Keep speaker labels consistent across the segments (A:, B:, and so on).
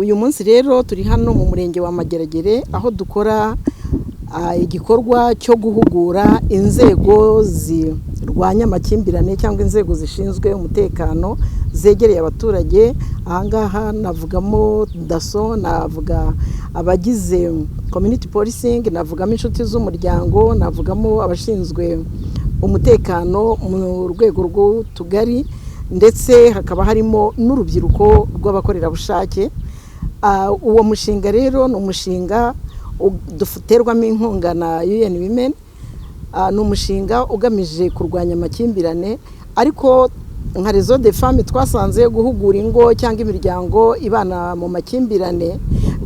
A: uyu munsi rero turi hano mu murenge wa Mageragere aho dukora igikorwa cyo guhugura inzego zirwanya amakimbirane cyangwa inzego zishinzwe umutekano zegereye abaturage. Ahangaha navugamo daso, navuga abagize community policing, navugamo inshuti z'umuryango, navugamo abashinzwe umutekano mu rwego rw'utugari, ndetse hakaba harimo n'urubyiruko rw'abakorerabushake. Uwo mushinga rero ni umushinga duterwamo inkunga na UN Women. Ni umushinga ugamije kurwanya amakimbirane, ariko nka Réseau des Femmes twasanze guhugura ingo cyangwa imiryango ibana mu makimbirane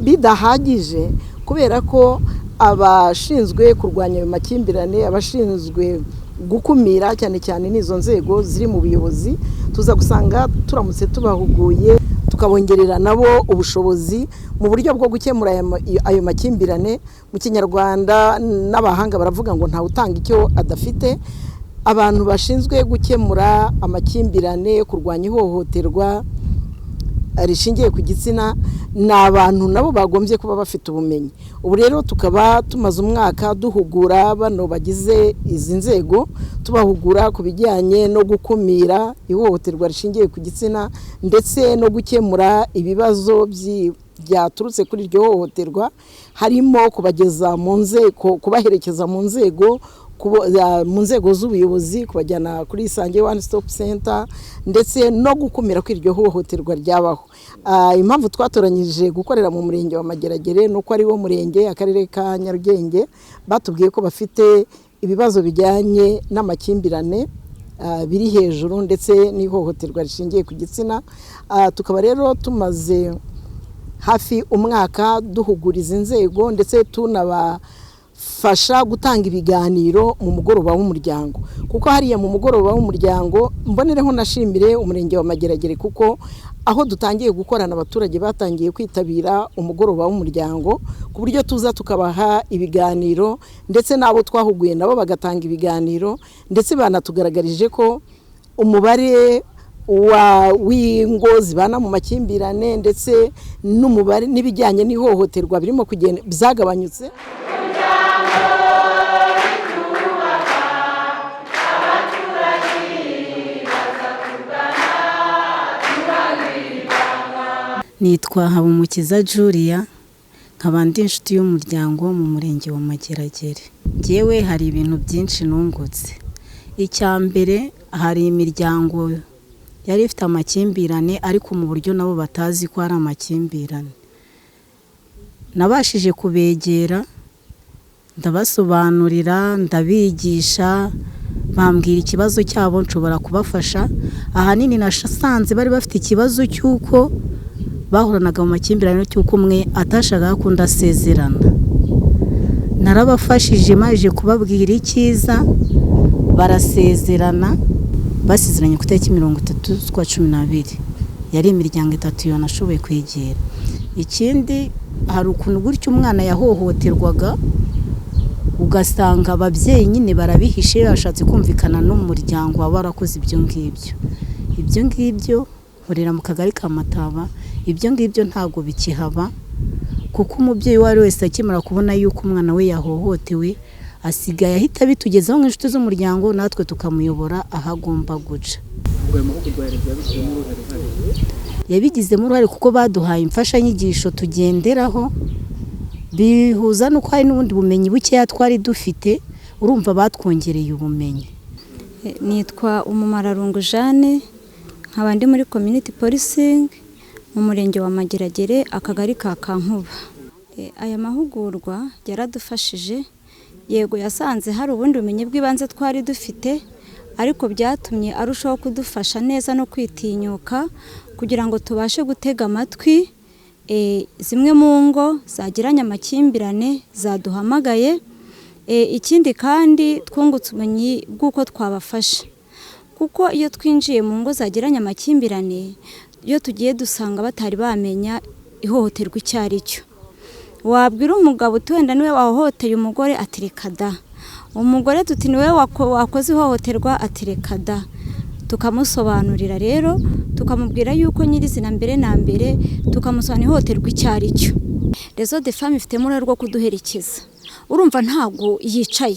A: bidahagije, kubera ko abashinzwe kurwanya ayo makimbirane, abashinzwe gukumira cyane cyane n'izo nzego ziri mu buyobozi, tuza gusanga turamutse tubahuguye tukabongerera nabo ubushobozi mu buryo bwo gukemura ayo makimbirane. Mu Kinyarwanda n'abahanga baravuga ngo nta utanga icyo adafite. Abantu bashinzwe gukemura amakimbirane, kurwanya ihohoterwa rishingiye ku gitsina, ni abantu nabo bagombye kuba bafite ubumenyi. Ubu rero tukaba tumaze umwaka duhugura bano bagize izi nzego, tubahugura ku bijyanye no gukumira ihohoterwa rishingiye ku gitsina ndetse no gukemura ibibazo byaturutse kuri iryo hohoterwa, harimo kubageza mu nzego, kubaherekeza mu nzego z'ubuyobozi, kubajyana kuri Isange One Stop Center, ndetse no gukumira ko iryo hohoterwa ryabaho. Impamvu twatoranyije gukorera mu murenge wa Mageragere nuko ari wo murenge akarere ka Nyarugenge batubwiye ko bafite ibibazo bijyanye n'amakimbirane biri hejuru ndetse n'ihohoterwa rishingiye ku gitsina. Tukaba rero tumaze hafi umwaka duhuguriza inzego ndetse tunabafasha gutanga ibiganiro mu mugoroba w'umuryango, kuko hariya mu mugoroba w'umuryango mbonereho nashimire umurenge wa Mageragere, kuko aho dutangiye gukorana abaturage batangiye kwitabira umugoroba w'umuryango, ku buryo tuza tukabaha ibiganiro ndetse n'abo twahuguye nabo bagatanga ibiganiro, ndetse banatugaragarije ko umubare w'ingo zibana mu makimbirane ndetse n'umubare n'ibijyanye n'ihohoterwa birimo kugenda byagabanyutse.
B: Nitwa Habumukiza Julia, nkaba ndi inshuti y'umuryango mu murenge wa Mageragere. Njyewe hari ibintu byinshi nungutse. Icya mbere, hari imiryango yari ifite amakimbirane ariko mu buryo nabo batazi ko ari amakimbirane. Nabashije kubegera, ndabasobanurira, ndabigisha, bambwira ikibazo cyabo nshobora kubafasha. Ahanini nasanze bari bafite ikibazo cy'uko bahoranaga mu makimbirane cy'uko umwe atashakaga ko undi asezerana. Narabafashije maje kubabwira icyiza, barasezerana, basezeranye ku itariki 30 z'ukwa 12. Yari imiryango 3 yo nashoboye kwegera. Ikindi, hari ukuntu gutyo umwana yahohoterwaga, ugasanga ababyeyi nyine barabihishe, bashatse kumvikana n'umuryango wabarakoze ibyo ngibyo. Ibyo ngibyo nkorera mu kagari ka Mataba, ibyo ngibyo ntago bikihaba, kuko umubyeyi wari wese akimara kubona yuko umwana we yahohotewe, asigaye ahita bitugezaho nk'inshuti z'umuryango, natwe tukamuyobora ahagomba guca. Yabigizemo uruhare kuko baduhaye imfashanyigisho tugenderaho, bihuza nuko hari n'ubundi bumenyi bukeya twari dufite, urumva batwongereye ubumenyi.
C: Nitwa Umumararungu Jeanne, nkaba ndi muri community policing mu murenge wa Mageragere, akagari ka Kankuba. Aya mahugurwa yaradufashije, yego yasanze hari ubundi bumenyi bw'ibanze twari dufite, ariko byatumye arushaho kudufasha neza no kwitinyuka kugira ngo tubashe gutega amatwi zimwe mu ngo zagiranye amakimbirane zaduhamagaye. Ikindi kandi twungutse ubumenyi bw'uko twabafasha, kuko iyo twinjiye mu ngo zagiranye amakimbirane, iyo tugiye dusanga batari bamenya ihohoterwa icyo ari cyo. Wabwira umugabo uti wenda niwe wahohoteye umugore, ati reka da. Umugore tuti niwe wakoze ihohoterwa, ati reka da. tukamusobanurira rero tukamubwira yuko nyirizina mbere na mbere tukamusobanurira ihohoterwa icyo ari cyo. Rezo de Femme ifitemo uruhare rwo kuduherekeza, urumva ntabwo yicaye,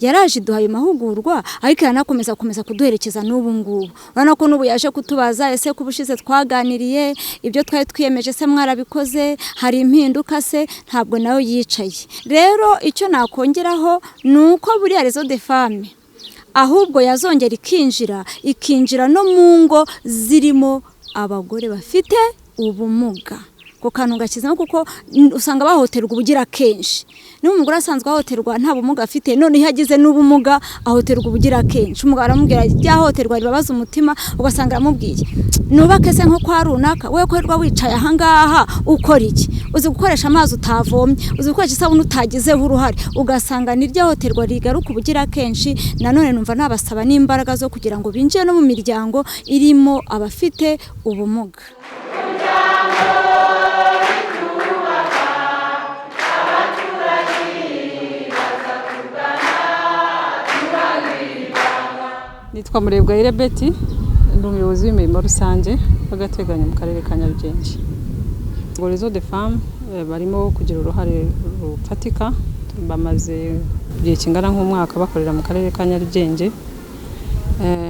C: yaraje iduhaye mahugurwa ariko yanakomeza kuduherekeza n'ubu ngubu. Urabona ko n'ubu yaje kutubaza ese kubushize twaganiriye ibyo twari twiyemeje se mwarabikoze, hari impinduka se, ntabwo nawe yicaye. Rero icyo nakongeraho ni uko buriya Rezo de Femme ahubwo yazongera ikinjira no mu ngo zirimo abagore bafite ubumuga. Ko kantu gakizemo kuko usanga bahoterwa ubugira kenshi. Niba umugore asanzwe ahoterwa nta bumuga afite, none yagize n'ubumuga ahoterwa ubugira kenshi. Umugabo aramubwira ryahoterwa ribabaza umutima, ugasanga aramubwiye nubake se nko kwa runaka, we kwerwa wicaye ahangaha ukora iki? Uzi gukoresha amazi utavomye, uzi gukoresha isabune utagizeho uruhare, ugasanga ni ryahoterwa rigaruka ubugira kenshi. Nanone numva nabasaba n'imbaraga zo kugira ngo binjire no mu miryango irimo abafite ubumuga.
D: Nitwa Murebwayire Betty, ndi umuyobozi w'imirimo rusange w'agateganyo mu karere ka Nyarugenge. Rezo de Femme barimo kugira uruhare rufatika, bamaze igihe kingana nk'umwaka bakorera mu karere ka Nyarugenge.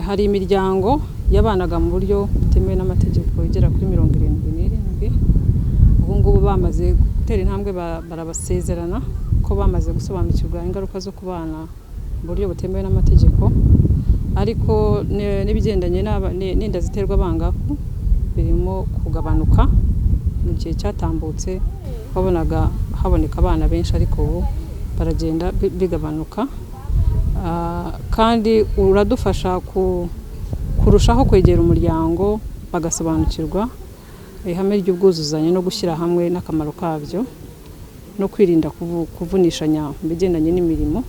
D: Hari imiryango yabanaga mu buryo butemewe n'amategeko igera kuri 77. Ubu ngubu bamaze gutera intambwe, barabasezerana ko bamaze gusobanukirwa ingaruka zo kubana mu buryo butemewe n'amategeko. Ariko n'ibigendanye n'inda ziterwa abangavu birimo kugabanuka. Mu gihe cyatambutse wabonaga haboneka abana benshi, ariko ubu baragenda bigabanuka. Kandi uradufasha kurushaho kwegera umuryango, bagasobanukirwa ihame ry'ubwuzuzanye no gushyira hamwe n'akamaro kabyo, no kwirinda kuvunishanya mu bigendanye n'imirimo.